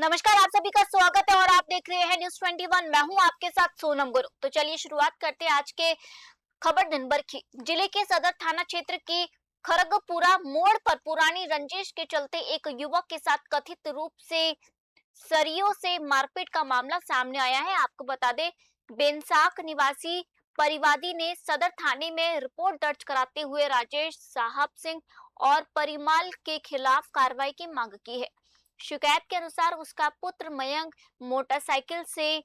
नमस्कार, आप सभी का स्वागत है और आप देख रहे हैं न्यूज़ 21। मैं हूं आपके साथ सोनम गुरु। तो चलिए शुरुआत करते हैं आज के खबर दिन भर की। जिले के सदर थाना क्षेत्र की खरगपुरा मोड़ पर पुरानी रंजिश के चलते एक युवक के साथ कथित रूप से सरियों से मारपीट का मामला सामने आया है। आपको बता दें, बेंसाख निवासी परिवादी ने सदर थाने में रिपोर्ट दर्ज कराते हुए राजेश साहब सिंह और परिमाल के खिलाफ कार्रवाई की मांग की है। शिकायत के अनुसार उसका पुत्र मयंक मोटरसाइकिल से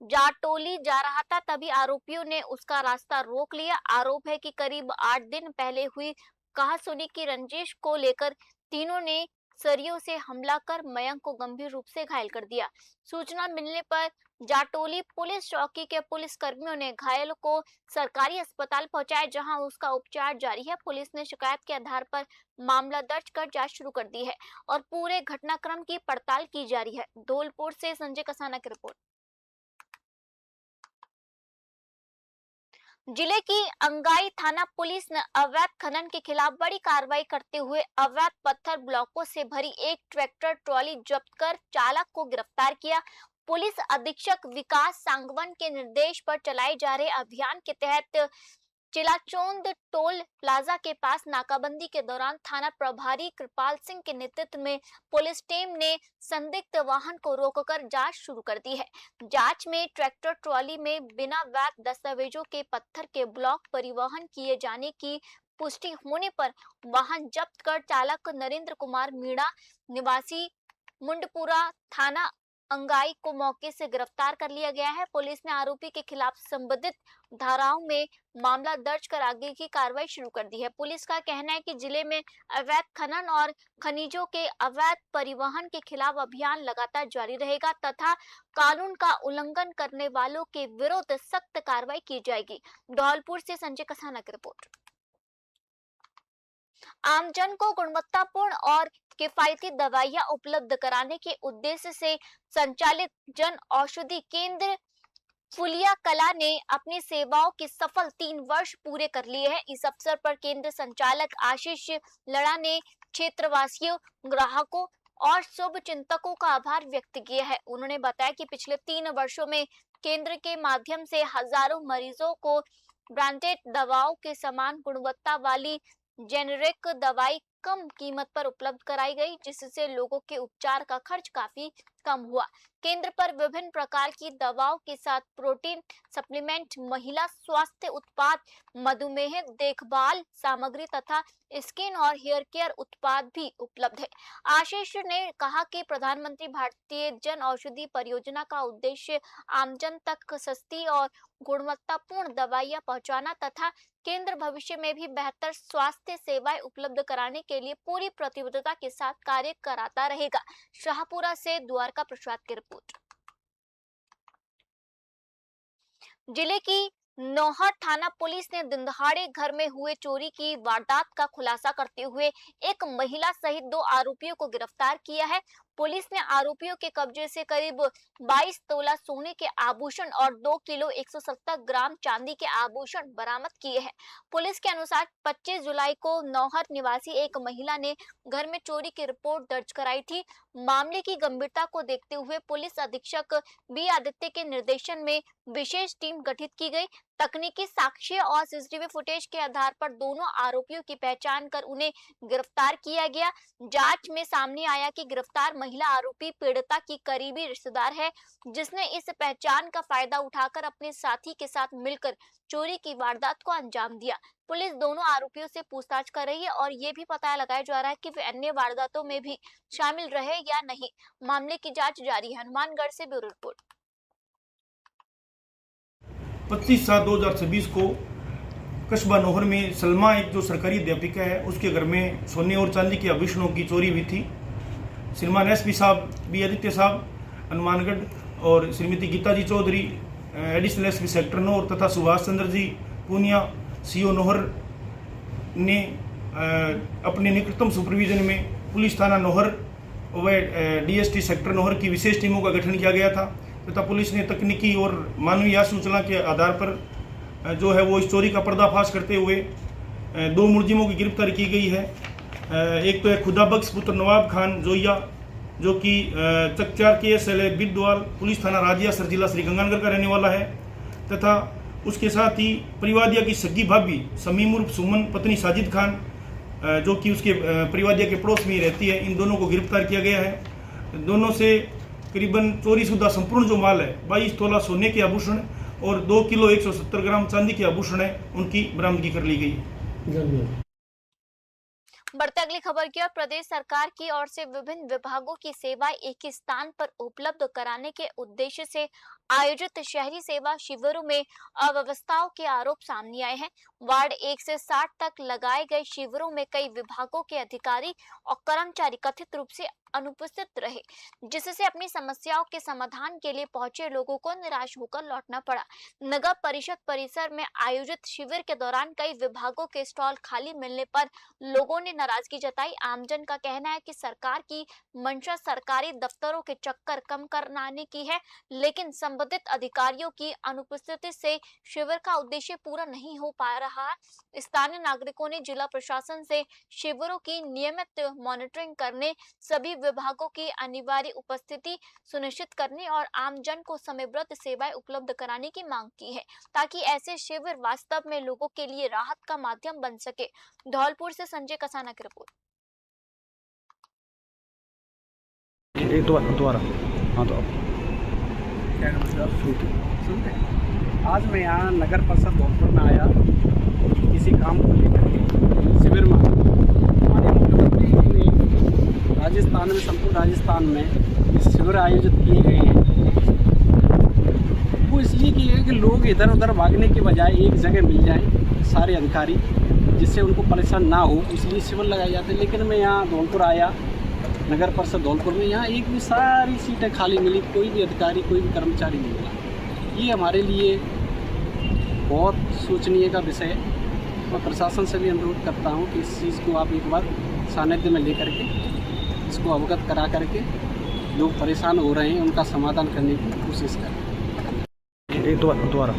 जाटोली जा रहा था, तभी आरोपियों ने उसका रास्ता रोक लिया। आरोप है कि करीब 8 दिन पहले हुई कहासुनी की रंजिश को लेकर तीनों ने सरियों से हमला कर मयंक को गंभीर रूप से घायल कर दिया। सूचना मिलने पर जाटोली पुलिस चौकी के पुलिस कर्मियों ने घायल को सरकारी अस्पताल पहुंचाया, जहां उसका उपचार जारी है। पुलिस ने शिकायत के आधार पर मामला दर्ज कर जांच शुरू कर दी है और पूरे घटनाक्रम की पड़ताल की जा रही है। धौलपुर से संजय कसाना की रिपोर्ट। जिले की अंगाई थाना पुलिस ने अवैध खनन के खिलाफ बड़ी कार्रवाई करते हुए अवैध पत्थर ब्लॉकों से भरी एक ट्रैक्टर ट्रॉली जब्त कर चालक को गिरफ्तार किया। पुलिस अधीक्षक विकास सांगवन के निर्देश पर चलाए जा रहे अभियान के तहत चिलाचौंद टोल प्लाजा के पास नाकाबंदी के दौरान थाना प्रभारी कृपाल सिंह के नेतृत्व में पुलिस टीम ने संदिग्ध वाहन को रोककर जांच शुरू कर दी है। जांच में ट्रैक्टर ट्रॉली में बिना वैध दस्तावेजों के पत्थर के ब्लॉक परिवहन किए जाने की पुष्टि होने पर वाहन जब्त कर चालक नरेंद्र कुमार मीणा निवासी मुंडपुरा थाना अंगाई को मौके से गिरफ्तार कर लिया गया है। पुलिस ने आरोपी के खिलाफ संबंधित धाराओं में मामला दर्ज कर आगे की कार्रवाई शुरू कर दी है। पुलिस का कहना है कि जिले में अवैध खनन और खनिजों के अवैध परिवहन के खिलाफ अभियान लगातार जारी रहेगा तथा कानून का उल्लंघन करने वालों के विरुद्ध सख्त कार्रवाई की जाएगी। धौलपुर से संजय कसाना की रिपोर्ट। आमजन को गुणवत्तापूर्ण और किफायती दवाइयां उपलब्ध कराने के उद्देश्य से संचालित जन औषधि केंद्र फुलिया कला ने अपनी सेवाओं के सफल 3 वर्ष पूरे कर लिए हैं। इस अवसर पर केंद्र संचालक आशीष लड़ा ने क्षेत्रवासियों, ग्राहकों और शुभ चिंतकों का आभार व्यक्त किया है। उन्होंने बताया कि पिछले 3 वर्षों में केंद्र के माध्यम से हजारों मरीजों को ब्रांडेड दवाओं के समान गुणवत्ता वाली जेनेरिक दवाई कम कीमत पर उपलब्ध कराई गई, जिससे लोगों के उपचार का खर्च काफी कम हुआ। केंद्र पर विभिन्न प्रकार की दवाओं के साथ प्रोटीन सप्लीमेंट, महिला स्वास्थ्य उत्पाद, मधुमेह देखभाल सामग्री तथा स्किन और हेयर केयर उत्पाद भी उपलब्ध है। आशीष ने कहा कि प्रधानमंत्री भारतीय जन औषधि परियोजना का उद्देश्य आमजन तक सस्ती और गुणवत्तापूर्ण दवाइयां पहुंचाना तथा केंद्र भविष्य में भी बेहतर स्वास्थ्य सेवाएं उपलब्ध कराने के लिए पूरी प्रतिबद्धता के साथ कार्य कराता रहेगा। शाहपुरा से द्वारका प्रसाद की रिपोर्ट। जिले की नौहर थाना पुलिस ने दिनदहाड़े घर में हुए चोरी की वारदात का खुलासा करते हुए एक महिला सहित 2 आरोपियों को गिरफ्तार किया है। पुलिस ने आरोपियों के कब्जे से करीब 22 तोला सोने के आभूषण और 2 किलो 170 ग्राम चांदी के आभूषण बरामद किए हैं। पुलिस के अनुसार 25 जुलाई को नौहर निवासी एक महिला ने घर में चोरी की रिपोर्ट दर्ज कराई थी। मामले की गंभीरता को देखते हुए पुलिस अधीक्षक बी आदित्य के निर्देशन में विशेष टीम गठित की गई। तकनीकी साक्ष्य और सीसीटीवी फुटेज के आधार पर दोनों आरोपियों की पहचान कर उन्हें गिरफ्तार किया गया। जांच में सामने आया कि गिरफ्तार महिला आरोपी पीड़िता की करीबी रिश्तेदार है, जिसने इस पहचान का फायदा उठाकर अपने साथी के साथ मिलकर चोरी की वारदात को अंजाम दिया। पुलिस दोनों आरोपियों से पूछताछ कर रही है और ये भी पता लगाया जा रहा है कि वे अन्य वारदातों में भी शामिल रहे या नहीं। मामले की जांच जारी है। हनुमानगढ़ से ब्यूरो रिपोर्ट। 25/7/2026 को कस्बा नौहर में सलमा, एक जो सरकारी अध्यापिका है, उसके घर में सोने और चांदी के आभूषणों की चोरी हुई थी। श्रीमान एसपी साहब, बी आदित्य साहब हनुमानगढ़ और Shrimati Geeta ji Choudhary additional SP sector Nohar तथा सुभाष चंद्र जी पूनिया सीओ नौहर ने अपने निकटतम सुपरविजन में पुलिस थाना नौहर व डीएसटी सेक्टर नौहर की विशेष टीमों का गठन किया गया था तथा पुलिस ने तकनीकी और मानवीय सूचना के आधार पर जो है वो इस चोरी का पर्दाफाश करते हुए 2 मुलजिमों की गिरफ्तारी की गई है। एक तो है खुदा बख्श पुत्र नवाब खान जोइया जो कि चकचार के एसएलए बिद्वाल, पुलिस थाना राजियासर, जिला श्रीगंगानगर का रहने वाला है, तथा उसके साथ ही परिवादिया की सगी भाभी समीम उर्फ सुमन पत्नी साजिद खान, जो कि उसके परिवादिया के पड़ोस में ही रहती है, इन दोनों को गिरफ्तार किया गया है। दोनों से करीबन चोरीशुदा संपूर्ण जो माल है 22 तोला सोने के आभूषण और 2 किलो 170 ग्राम चांदी के आभूषण है, उनकी बरामदगी कर ली गई। बढ़ते अगली खबर की ओर। प्रदेश सरकार की ओर से विभिन्न विभागों की सेवाएं एक ही स्थान पर उपलब्ध कराने के उद्देश्य से आयोजित शहरी सेवा शिविरों में अव्यवस्थाओं के आरोप सामने आए हैं। वार्ड 1 से 60 तक लगाए गए शिविरों में कई विभागों के अधिकारी और कर्मचारी कथित रूप से अनुपस्थित रहे, जिससे अपनी समस्याओं के समाधान के लिए पहुंचे लोगों को निराश होकर लौटना पड़ा। नगर परिषद परिसर में आयोजित शिविर के दौरान कई विभागों के स्टॉल खाली मिलने पर लोगों ने नाराजगी जताई। आमजन का कहना है कि सरकार की मंशा सरकारी दफ्तरों के चक्कर कम कराने की है, लेकिन संबंधित अधिकारियों की अनुपस्थिति से शिविर का उद्देश्य पूरा नहीं हो पा रहा है। स्थानीय नागरिकों ने जिला प्रशासन से शिविरों की नियमित मॉनिटरिंग करने, सभी विभागों की अनिवार्य उपस्थिति सुनिश्चित करने और आमजन को समयबद्ध सेवाएं उपलब्ध कराने की मांग की है, ताकि ऐसे शिविर वास्तव में लोगों के लिए राहत का माध्यम बन सके। धौलपुर से संजय कसाना की रिपोर्ट। दोबारा हाँ, तो आज मैं यहाँ नगर परिषद धौलपुर में आया किसी काम को लेकर के शिविर में। हमारे मुख्यमंत्री जी ने राजस्थान में, संपूर्ण राजस्थान में इस शिविर आयोजित किए गए हैं। वो इसलिए किए गए कि लोग इधर उधर भागने के बजाय एक जगह मिल जाए सारे अधिकारी, जिससे उनको परेशान ना हो, इसलिए शिविर लगाए जाते हैं। लेकिन मैं यहाँ धौलपुर आया, नगर परिषद धौलपुर में, यहाँ एक भी सारी सीटें खाली मिली, कोई भी अधिकारी कोई भी कर्मचारी नहीं मिला। ये हमारे लिए बहुत सोचनीय का विषय है। मैं प्रशासन से भी अनुरोध करता हूँ कि इस चीज़ को आप एक बार सानिध्य में लेकर के इसको अवगत करा करके लोग परेशान हो रहे हैं उनका समाधान करने की कोशिश करें। दोबारा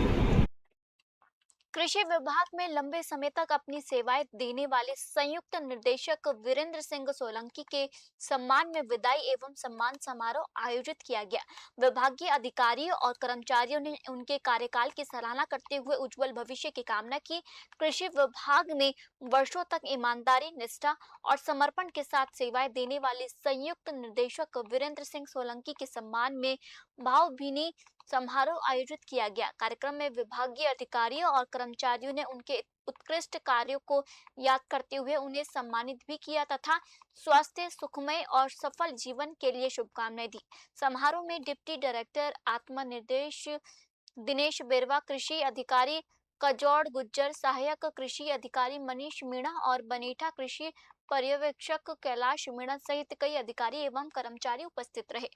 कृषि विभाग में लंबे समय तक अपनी सेवाएं देने वाले संयुक्त निर्देशक वीरेंद्र सिंह सोलंकी के सम्मान में विदाई एवं सम्मान समारोह आयोजित किया गया। विभागीय अधिकारियों और कर्मचारियों ने उनके कार्यकाल की सराहना करते हुए उज्जवल भविष्य की कामना की। कृषि विभाग ने वर्षों तक ईमानदारी, निष्ठा और समर्पण के साथ सेवाएं देने वाले संयुक्त निर्देशक वीरेंद्र सिंह सोलंकी के सम्मान में भावभीनी समारोह आयोजित किया गया। कार्यक्रम में विभागीय अधिकारियों और कर्मचारियों ने उनके उत्कृष्ट कार्यों को याद करते हुए उन्हें सम्मानित भी किया तथा स्वास्थ्य, सुखमय और सफल जीवन के लिए शुभकामनाएं दी। समारोह में डिप्टी डायरेक्टर आत्मनिर्देश दिनेश बेरवा, कृषि अधिकारी कजौड़ गुज्जर, सहायक कृषि अधिकारी मनीष मीणा और बनेठा कृषि पर्यवेक्षक कैलाश मीणा सहित कई अधिकारी एवं कर्मचारी उपस्थित रहे।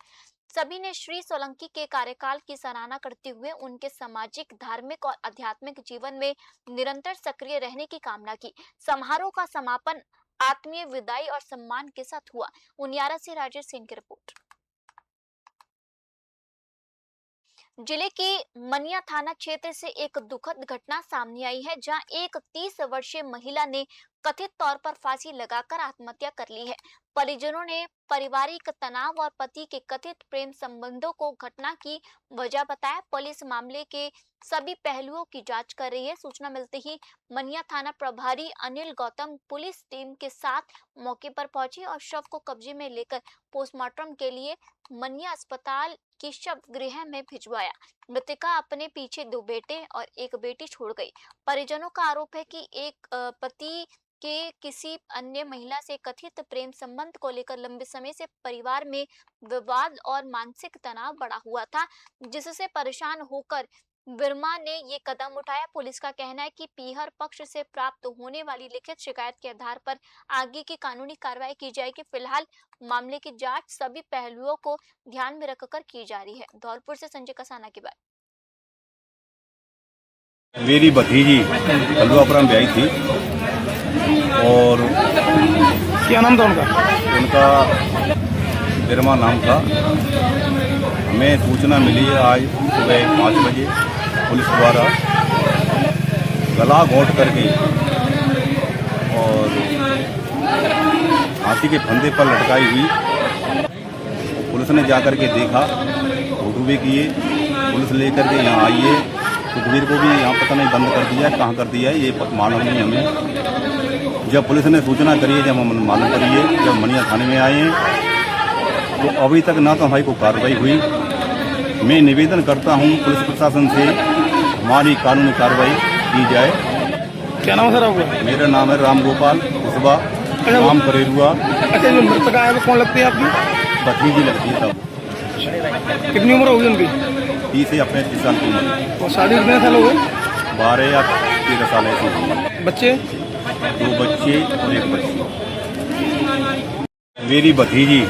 सभी ने श्री सोलंकी के कार्यकाल की सराहना करते हुए उनके सामाजिक, धार्मिक और आध्यात्मिक जीवन में निरंतर सक्रिय रहने की कामना की। समारोह का समापन आत्मीय विदाई और सम्मान के साथ हुआ। उनियारा से राजेश सिंह की रिपोर्ट। जिले के मनिया थाना क्षेत्र से एक दुखद घटना सामने आई है, जहां एक 30 वर्षीय महिला ने कथित तौर पर फांसी लगाकर आत्महत्या कर ली है। परिजनों ने पारिवारिक तनाव और पति के कथित प्रेम संबंधों को घटना की वजह बताया। पुलिस मामले के सभी पहलुओं की जांच कर रही है। सूचना मिलते ही मनिया थाना प्रभारी अनिल गौतम पुलिस टीम के साथ मौके पर पहुंचे और शव को कब्जे में लेकर पोस्टमार्टम के लिए मनिया अस्पताल की शव गृह में भिजवाया। मृतका अपने पीछे 2 बेटे और 1 बेटी छोड़ गई। परिजनों का आरोप है कि एक पति के किसी अन्य महिला से कथित प्रेम संबंध को लेकर लंबे समय से परिवार में विवाद और मानसिक तनाव बढ़ा हुआ था, जिससे परेशान होकर वर्मा ने ये कदम उठाया। पुलिस का कहना है कि पीहर पक्ष से प्राप्त होने वाली लिखित शिकायत के आधार पर आगे की कानूनी कार्रवाई की जाएगी। फिलहाल मामले की जांच सभी पहलुओं को ध्यान में रखकर की जा रही है। धौलपुर से संजय कसाना की बात। मेरी भतीजी हल्द्वापुरा में आई थी और क्या नाम था उनका? उनका बिरमा नाम था। हमें सूचना मिली आज सुबह 5 बजे पुलिस द्वारा गला घोंट करके और हाथी के फंदे पर लटकाई हुई पुलिस ने जाकर के देखा, फोटो भी किए, पुलिस लेकर के यहाँ आई है। सुखबीर को भी यहाँ पता नहीं बंद कर दिया है, कहाँ कर दिया है ये मालूम नहीं हमें। जब पुलिस ने सूचना करी है, जब हम मालूम करी है, जब मनिया थाने में आए हैं, तो अभी तक ना तो हमारी कोई कार्रवाई हुई। मैं निवेदन करता हूँ पुलिस प्रशासन से हमारी कानूनी कार्रवाई की जाए। क्या नाम है सर आपका? मेरा नाम है राम गोपाल कुशवा, राम करेरुआ। अच्छा, जो मृतक आए वो कौन लगती है आपकी? भतीजी लगती है तब। कितनी उम्र होगी उनकी? 30 से 35 साल की उम्र। और शादी कितने साल हो गए? 12 या 13 साल ऐसी। बच्चे? 2 बच्चे और 1 बच्ची। मेरी भतीजी।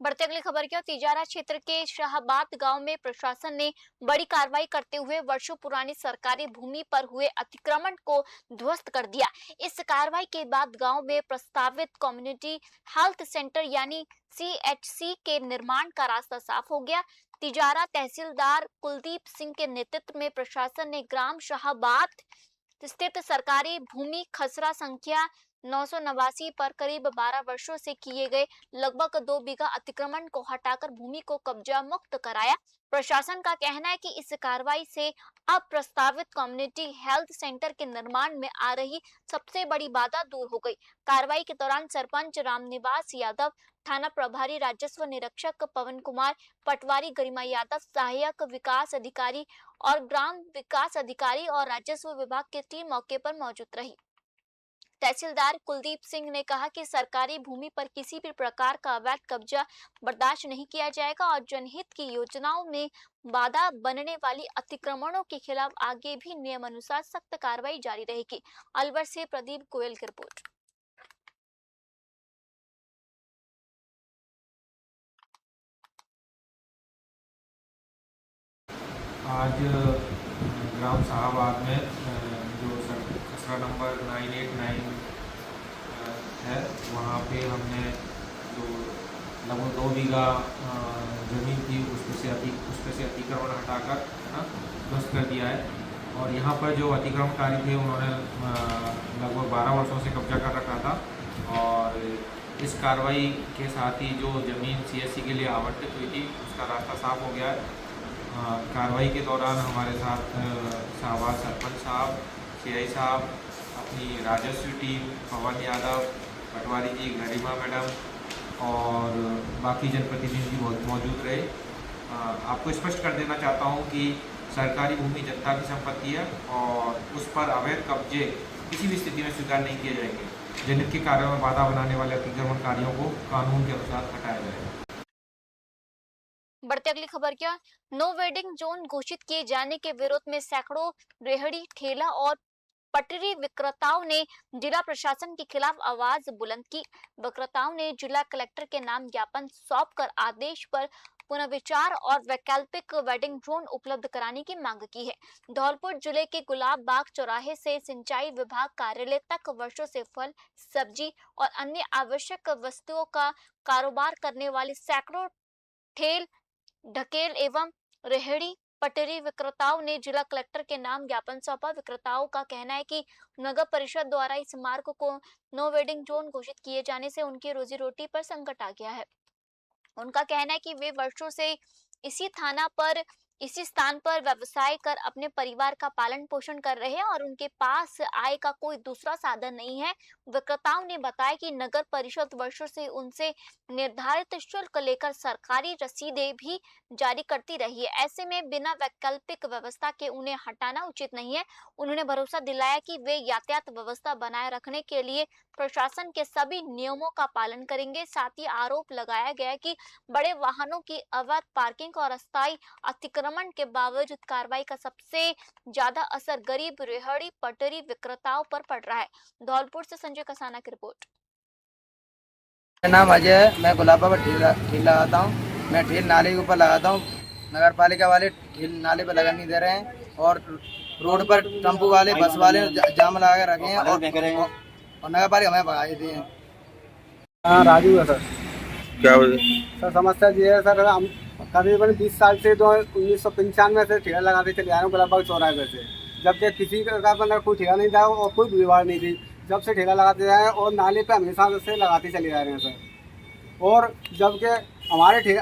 बढ़ते अगली खबर की ओर। तिजारा क्षेत्र के शाहबाद गांव में प्रशासन ने बड़ी कार्रवाई करते हुए वर्षों पुरानी सरकारी भूमि पर हुए अतिक्रमण को ध्वस्त कर दिया। इस कार्रवाई के बाद गांव में प्रस्तावित कम्युनिटी हेल्थ सेंटर यानी CHC के निर्माण का रास्ता साफ हो गया। तिजारा तहसीलदार कुलदीप सिंह के नेतृत्व में प्रशासन ने ग्राम शाहबाद स्थित सरकारी भूमि खसरा संख्या 989 पर करीब 12 वर्षों से किए गए लगभग 2 बीघा अतिक्रमण को हटाकर भूमि को कब्जा मुक्त कराया। प्रशासन का कहना है कि इस कार्रवाई से अब प्रस्तावित कम्युनिटी हेल्थ सेंटर के निर्माण में आ रही सबसे बड़ी बाधा दूर हो गई। कार्रवाई के दौरान सरपंच रामनिवास यादव, थाना प्रभारी राजस्व निरीक्षक पवन कुमार पटवारी, गरिमा यादव, सहायक विकास अधिकारी और ग्राम विकास अधिकारी और राजस्व विभाग की टीम मौके पर मौजूद रही। तहसीलदार कुलदीप सिंह ने कहा कि सरकारी भूमि पर किसी भी प्रकार का अवैध कब्जा बर्दाश्त नहीं किया जाएगा और जनहित की योजनाओं में बाधा बनने वाली अतिक्रमणों के खिलाफ आगे भी नियम अनुसार सख्त कार्रवाई जारी रहेगी। अलवर से प्रदीप गोयल की रिपोर्ट। आज ग्राम शाहबाद में जो खसरा नंबर 989 है, वहाँ पे हमने जो लगभग 2 बीघा ज़मीन थी उसमें से अतिक्रमण हटाकर ध्वस्त कर दिया है। और यहाँ पर जो अतिक्रमणकारी थे उन्होंने लगभग 12 वर्षों से कब्जा कर रखा था। और इस कार्रवाई के साथ ही जो ज़मीन CHC के लिए आवंटित हुई थी उसका रास्ता साफ हो गया है। कार्रवाई के दौरान हमारे साथ शाहबाद सरपंच साहब, CI साहब, अपनी राजस्व टीम, पवन यादव, पटवारी जी, गरिमा मैडम और बाकी जनप्रतिनिधि मौजूद रहे। आपको स्पष्ट कर देना चाहता हूं कि सरकारी भूमि जनता की संपत्ति है और उस पर अवैध कब्जे किसी भी स्थिति में स्वीकार नहीं किए जाएंगे। जनहित के कार्यों में बाधा बनाने वाले अतिक्रमणकारियों को कानून के अनुसार हटाया जाएगा। बढ़ते अगली खबर क्या। नो वेडिंग जोन घोषित किए जाने के विरोध में सैकड़ों रेहड़ी, ठेला और पटरी विक्रेताओं ने जिला प्रशासन के खिलाफ आवाज बुलंद की। विक्रेताओं ने जिला कलेक्टर के नाम ज्ञापन सौंपकर आदेश पर पुनर्विचार और वैकल्पिक वेडिंग जोन उपलब्ध कराने की मांग की है। धौलपुर जिले के गुलाब बाग चौराहे से सिंचाई विभाग कार्यालय तक वर्षों से फल, सब्जी और अन्य आवश्यक वस्तुओं का कारोबार करने वाले सैकड़ों ठेल, ढकेल एवं रेहड़ी पटरी विक्रेताओं ने जिला कलेक्टर के नाम ज्ञापन सौंपा। विक्रेताओं का कहना है कि नगर परिषद द्वारा इस मार्ग को नो वेडिंग जोन घोषित किए जाने से उनकी रोजी रोटी पर संकट आ गया है। उनका कहना है कि वे वर्षों से इसी स्थान पर व्यवसाय कर अपने परिवार का पालन पोषण कर रहे हैं और उनके पास आय का कोई दूसरा साधन नहीं है। विक्रेताओं ने बताया कि नगर परिषद वर्षों से उनसे निर्धारित शुल्क लेकर सरकारी रसीदें भी जारी करती रही है। ऐसे में बिना वैकल्पिक व्यवस्था के उन्हें हटाना उचित नहीं है। उन्होंने भरोसा दिलाया कि वे यातायात व्यवस्था बनाए रखने के लिए प्रशासन के सभी नियमों का पालन करेंगे। साथ ही आरोप लगाया गया कि बड़े वाहनों की अवैध पार्किंग और अस्थायी अतिक्रमण के बावजूद कार्रवाई का सबसे ज्यादा असर गरीब रेहड़ी पटरी विक्रेताओं पर पड़ रहा है। धौलपुर से संजय कसाना की रिपोर्ट। मेरा नाम अजय है। मैं गुलाबा पर ठेल लगाता हूँ। मैं ठेल नाले के ऊपर लगाता हूँ। नगर पालिका वाले ठेल नाले पर लगा नहीं दे रहे हैं और रोड पर टेम्पो वाले, बस वाले जाम लगा के रखे हैं और नगर पालिका हमें भगा दिए हैं। हाँ, राजू है सर। क्या वजह? सर समस्या ये है सर, हम करीबन 20 साल से तो 1995 से ठेला लगाते चले आ रहे हैं गुलाब बाग चौराहे से। जबकि किसी का मतलब कोई ठेला नहीं था और कोई भीड़ नहीं थी। जब से ठेला लगाते जाए और नाले पे हमेशा से लगाते चले जा रहे हैं सर। और जबकि हमारे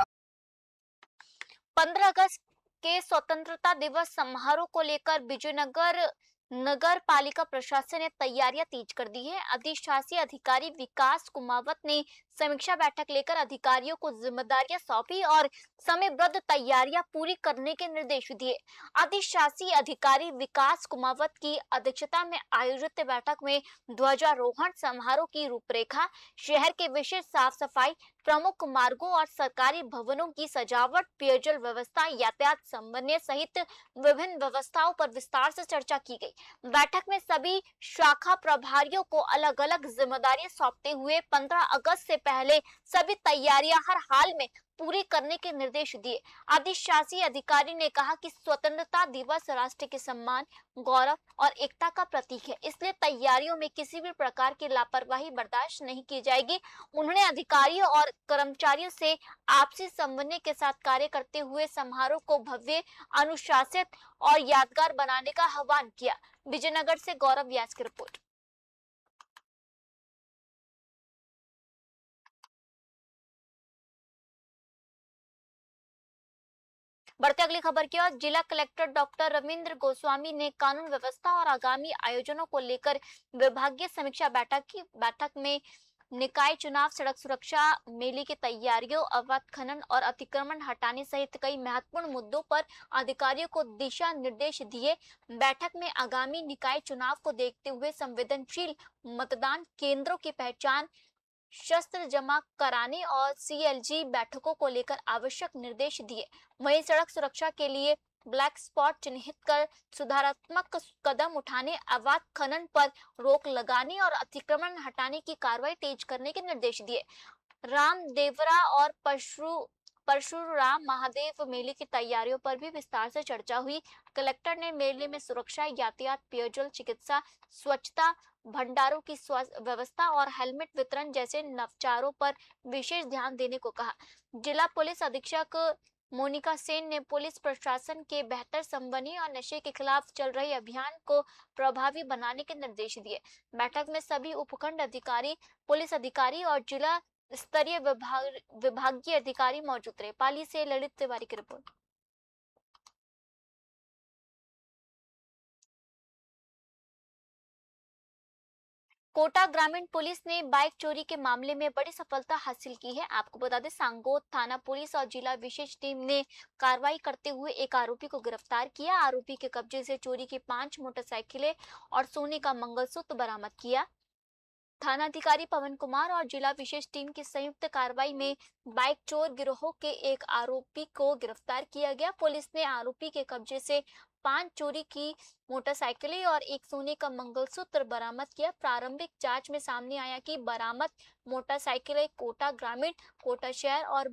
15 अगस्त के स्वतंत्रता दिवस समारोह को लेकर विजयनगर नगर पालिका प्रशासन ने तैयारियां तेज कर दी है। अधिशासी अधिकारी विकास कुमावत ने समीक्षा बैठक लेकर अधिकारियों को जिम्मेदारियां सौंपी और समयबद्ध तैयारियां पूरी करने के निर्देश दिए। अधिशासी अधिकारी विकास कुमावत की अध्यक्षता में आयोजित बैठक में ध्वजारोहण समारोह की रूपरेखा, शहर के विशेष साफ सफाई, प्रमुख मार्गों और सरकारी भवनों की सजावट, पेयजल व्यवस्था, यातायात समन्वय सहित विभिन्न व्यवस्थाओं पर विस्तार से चर्चा की गई। बैठक में सभी शाखा प्रभारियों को अलग अलग जिम्मेदारियां सौंपते हुए 15 अगस्त से पहले सभी तैयारियां हर हाल में पूरी करने के निर्देश दिए। अधिशासी अधिकारी ने कहा कि स्वतंत्रता दिवस राष्ट्र के सम्मान, गौरव और एकता का प्रतीक है, इसलिए तैयारियों में किसी भी प्रकार की लापरवाही बर्दाश्त नहीं की जाएगी। उन्होंने अधिकारियों और कर्मचारियों से आपसी समन्वय के साथ कार्य करते हुए समारोह को भव्य, अनुशासित और यादगार बनाने का आह्वान किया। विजयनगर से गौरव व्यास की रिपोर्ट। बढ़ते अगली खबर की ओर। जिला कलेक्टर डॉक्टर रविंद्र गोस्वामी ने कानून व्यवस्था और आगामी आयोजनों को लेकर विभागीय समीक्षा बैठक में निकाय चुनाव, सड़क सुरक्षा, मेले की तैयारियों, अवैध खनन और अतिक्रमण हटाने सहित कई महत्वपूर्ण मुद्दों पर अधिकारियों को दिशा निर्देश दिए। बैठक में आगामी निकाय चुनाव को देखते हुए संवेदनशील मतदान केंद्रों की पहचान, शस्त्र जमा कराने और CLG बैठकों को लेकर आवश्यक निर्देश दिए। वहीं सड़क सुरक्षा के लिए ब्लैक स्पॉट चिन्हित कर सुधारात्मक कदम उठाने, अवैध खनन पर रोक लगाने और अतिक्रमण हटाने की कार्रवाई तेज करने के निर्देश दिए। रामदेवरा और परशुराम महादेव मेले की तैयारियों पर भी विस्तार से चर्चा हुई। कलेक्टर ने मेले में सुरक्षा, यातायात, पेयजल, चिकित्सा, स्वच्छता, भंडारों की व्यवस्था और हेलमेट वितरण जैसे नवाचारों पर विशेष ध्यान देने को कहा। जिला पुलिस अधीक्षक मोनिका सेन ने पुलिस प्रशासन के बेहतर समन्वय और नशे के खिलाफ चल रहे अभियान को प्रभावी बनाने के निर्देश दिए। बैठक में सभी उपखंड अधिकारी, पुलिस अधिकारी और जिला स्तरीय विभागीय अधिकारी मौजूद रहे। पाली से ललित तिवारी की रिपोर्ट। कोटा ग्रामीण पुलिस ने बाइक चोरी के मामले में बड़ी सफलता हासिल की है। आपको बता दें, सांगोद थाना पुलिस और जिला विशेष टीम ने कार्रवाई करते हुए एक आरोपी को गिरफ्तार किया। आरोपी के कब्जे से चोरी की 5 मोटरसाइकिलें और सोने का मंगलसूत्र बरामद किया। थानाधिकारी पवन कुमार और जिला विशेष टीम की संयुक्त कार्रवाई में बाइक चोर गिरोह के एक आरोपी को गिरफ्तार किया गया। पुलिस ने आरोपी के कब्जे से 5 चोरी की मोटरसाइकिलें और एक सोने का मंगलसूत्र बरामद किया। प्रारंभिक जांच में सामने आया कि बरामद मोटरसाइकिलें कोटा ग्रामीण, कोटा शहर और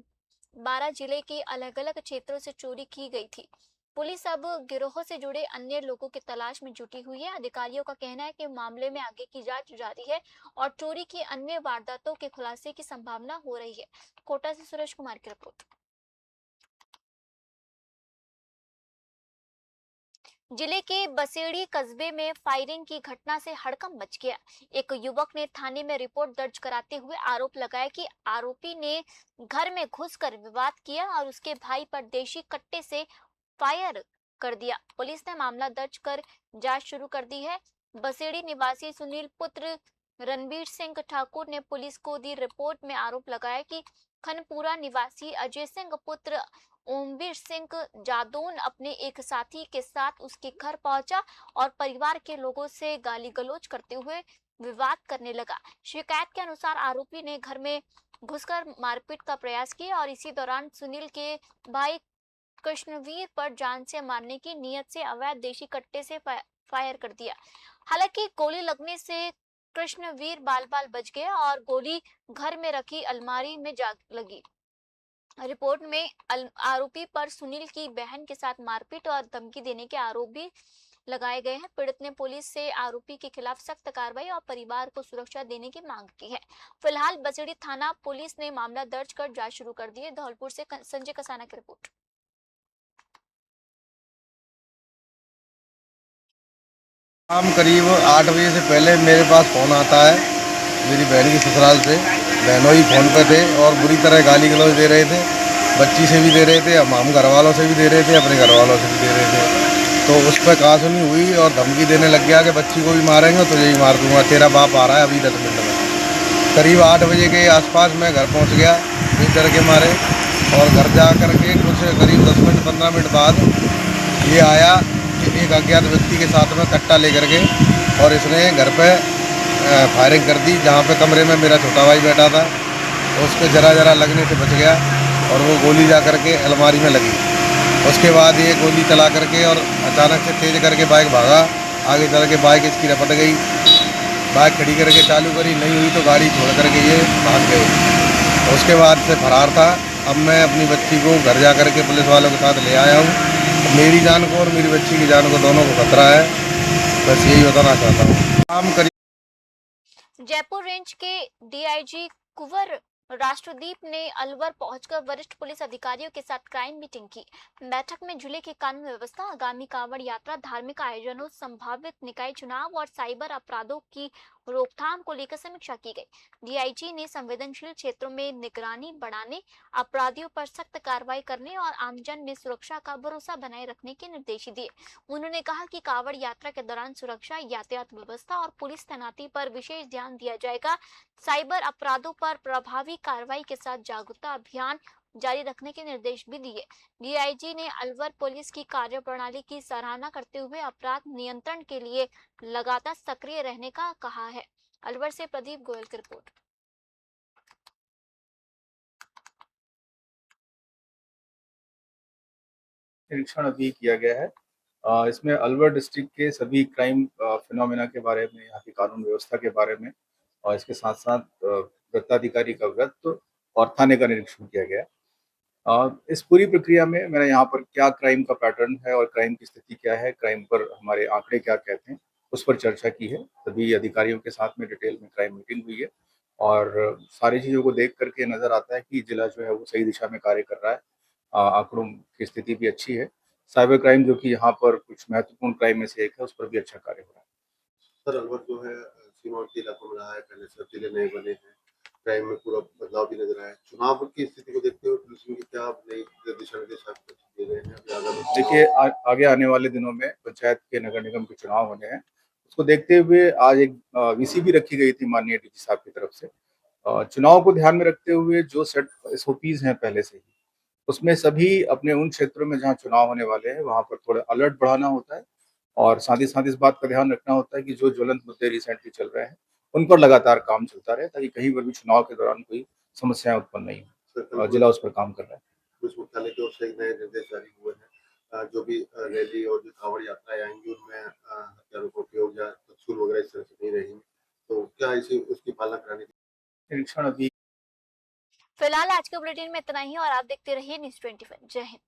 12 जिले के अलग अलग क्षेत्रों से चोरी की गई थी। पुलिस अब गिरोह से जुड़े अन्य लोगों की तलाश में जुटी हुई है। अधिकारियों का कहना है कि मामले में आगे की जांच जारी है और चोरी की अन्य वारदातों के खुलासे की संभावना हो रही है। कोटा से सुरेश कुमार की रिपोर्ट। जिले के बसेड़ी कस्बे में फायरिंग की घटना से हड़कंप मच गया। एक युवक ने थाने में रिपोर्ट दर्ज कराते हुए आरोप लगाया कि आरोपी ने घर में घुसकर विवाद किया और उसके भाई पर देशी कट्टे से फायर कर दिया। पुलिस ने मामला दर्ज कर जांच शुरू कर दी है। बसेड़ी निवासी सुनील पुत्र रणवीर सिंह ठाकुर ने पुलिस को दी रिपोर्ट में आरोप लगाया कि खनपुरा निवासी अजय सिंह पुत्र ओमवीर सिंह जादौन अपने एक साथी के साथ उसके घर पहुंचा और परिवार के लोगों से गाली गलौज करते हुए विवाद करने लगा। शिकायत के अनुसार आरोपी ने घर में घुसकर मारपीट का प्रयास किया और इसी दौरान सुनील के भाई कृष्णवीर पर जान से मारने की नीयत से अवैध देशी कट्टे से फायर कर दिया। हालांकि गोली लगने से कृष्णवीर बाल बच गया और गोली घर में रखी अलमारी में जा लगी। रिपोर्ट में आरोपी पर सुनील की बहन के साथ मारपीट और धमकी देने के आरोप भी लगाए गए हैं। पीड़ित ने पुलिस से आरोपी के खिलाफ सख्त कार्रवाई और परिवार को सुरक्षा देने की मांग की है। फिलहाल बसेड़ी थाना पुलिस ने मामला दर्ज कर जांच शुरू कर दी है। धौलपुर से संजय कसाना की रिपोर्ट। शाम करीब 8 बजे से पहले मेरे पास फोन आता है मेरी बहन की ससुराल से, बहनोई फ़ोन पे थे और बुरी तरह गाली गलौज दे रहे थे। बच्ची से भी दे रहे थे, हम घर वालों से भी दे रहे थे, अपने घर वालों से भी दे रहे थे। तो उस पर कहासुनी हुई और धमकी देने लग गया कि बच्ची को भी मारेंगे तो यही मार दूंगा, तेरा बाप आ रहा है अभी 10 मिनट में। करीब 8 बजे के आसपास मैं घर पहुंच गया इस डर के मारे, और घर जा कर के कुछ करीब 10 मिनट 15 मिनट बाद ये आया कि एक अज्ञात व्यक्ति के साथ में कट्टा लेकर के, और इसने घर पे फायरिंग कर दी जहाँ पे कमरे में मेरा छोटा भाई बैठा था। उसको जरा लगने से बच गया और वो गोली जा कर के अलमारी में लगी। उसके बाद ये गोली चला करके और अचानक से तेज़ करके बाइक भागा। आगे चल के बाइक इसकी रपट गई, बाइक खड़ी करके चालू करी, नहीं हुई तो गाड़ी छोड़ करके ये भाग गए। उसके बाद से फरार था। अब मैं अपनी बच्ची को घर जा कर के पुलिस वालों के साथ ले आया हूँ। मेरी जान को और मेरी बच्ची की जान को दोनों को खतरा है, बस यही बताना चाहता हूँ। काम करिए। जयपुर रेंज के डीआईजी कुंवर राष्ट्रदीप ने अलवर पहुंचकर वरिष्ठ पुलिस अधिकारियों के साथ क्राइम मीटिंग की। बैठक में जिले की कानून व्यवस्था, आगामी कांवड़ यात्रा, धार्मिक आयोजनों, संभावित निकाय चुनाव और साइबर अपराधों की रोकथाम को लेकर समीक्षा की गई। डीआईजी ने संवेदनशील क्षेत्रों में निगरानी बढ़ाने, अपराधियों पर सख्त कार्रवाई करने और आमजन में सुरक्षा का भरोसा बनाए रखने के निर्देश दिए। उन्होंने कहा कि कांवड़ यात्रा के दौरान सुरक्षा, यातायात व्यवस्था और पुलिस तैनाती पर विशेष ध्यान दिया जाएगा। साइबर अपराधों पर प्रभावी कार्रवाई के साथ जागरूकता अभियान जारी रखने के निर्देश भी दिए। डीआईजी ने अलवर पुलिस की कार्यप्रणाली की सराहना करते हुए अपराध नियंत्रण के लिए लगातार सक्रिय रहने का कहा है। अलवर से प्रदीप गोयल की रिपोर्ट। निरीक्षण अभी किया गया है। इसमें अलवर डिस्ट्रिक्ट के सभी क्राइम फिनोमेना के बारे में, यहाँ की कानून व्यवस्था के बारे में, और इसके साथ साथ वृत्ताधिकारी का वृत्त और थाने का निरीक्षण किया गया है। इस पूरी प्रक्रिया में मैंने यहाँ पर क्या क्राइम का पैटर्न है और क्राइम की स्थिति क्या है, क्राइम पर हमारे आंकड़े क्या कहते हैं, उस पर चर्चा की है। सभी अधिकारियों के साथ में डिटेल में क्राइम मीटिंग हुई है और सारी चीज़ों को देख करके नज़र आता है कि जिला जो है वो सही दिशा में कार्य कर रहा है। आंकड़ों की स्थिति भी अच्छी है। साइबर क्राइम जो कि यहाँ पर कुछ महत्वपूर्ण क्राइम में से एक है, उस पर भी अच्छा कार्य हो रहा है। सर, अलवर जो है सीमावर्ती इलाकों में रहा है, पहले सब जिले नए बने हैं, क्राइम में पूरा बदलाव भी नजर आया है। चुनाव की स्थिति को देखते हुए पुलिस की क्या नई दिशा निर्देश आपको दिए गए हैं? देखिए, आगे आने वाले दिनों में पंचायत के, नगर निगम के चुनाव होने हैं। उसको देखते हुए आज एक वीसी भी रखी गई थी माननीय डीजी साहब की तरफ से। चुनाव को ध्यान में रखते हुए जो सेट एसओपीज हैं पहले से ही, उसमें सभी अपने उन क्षेत्रों में जहाँ चुनाव होने वाले हैं वहाँ पर थोड़ा अलर्ट बढ़ाना होता है, और साथ ही साथ इस बात का ध्यान रखना होता है कि जो ज्वलंत मुद्दे रिसेंटली चल रहे हैं उन पर लगातार काम चलता रहे, ताकि कहीं पर भी चुनाव के दौरान कोई समस्याएं उत्पन्न नहीं हो। जिला उस पर काम कर रहा है। पुलिस मुख्यालय की ओर से नए निर्देश जारी हुए हैं, जो भी रैली और जो कांवड़ यात्राएं आएंगी उनमें हथियारों का उपयोग या तत्सुल वगैरह इस तरह से नहीं रहेंगी, तो क्या इसी उसकी पालना कराने की निरीक्षण अभी। फिलहाल आज के बुलेटिन में इतना ही और आप देखते रहिए न्यूज़ 25। जय हिंद।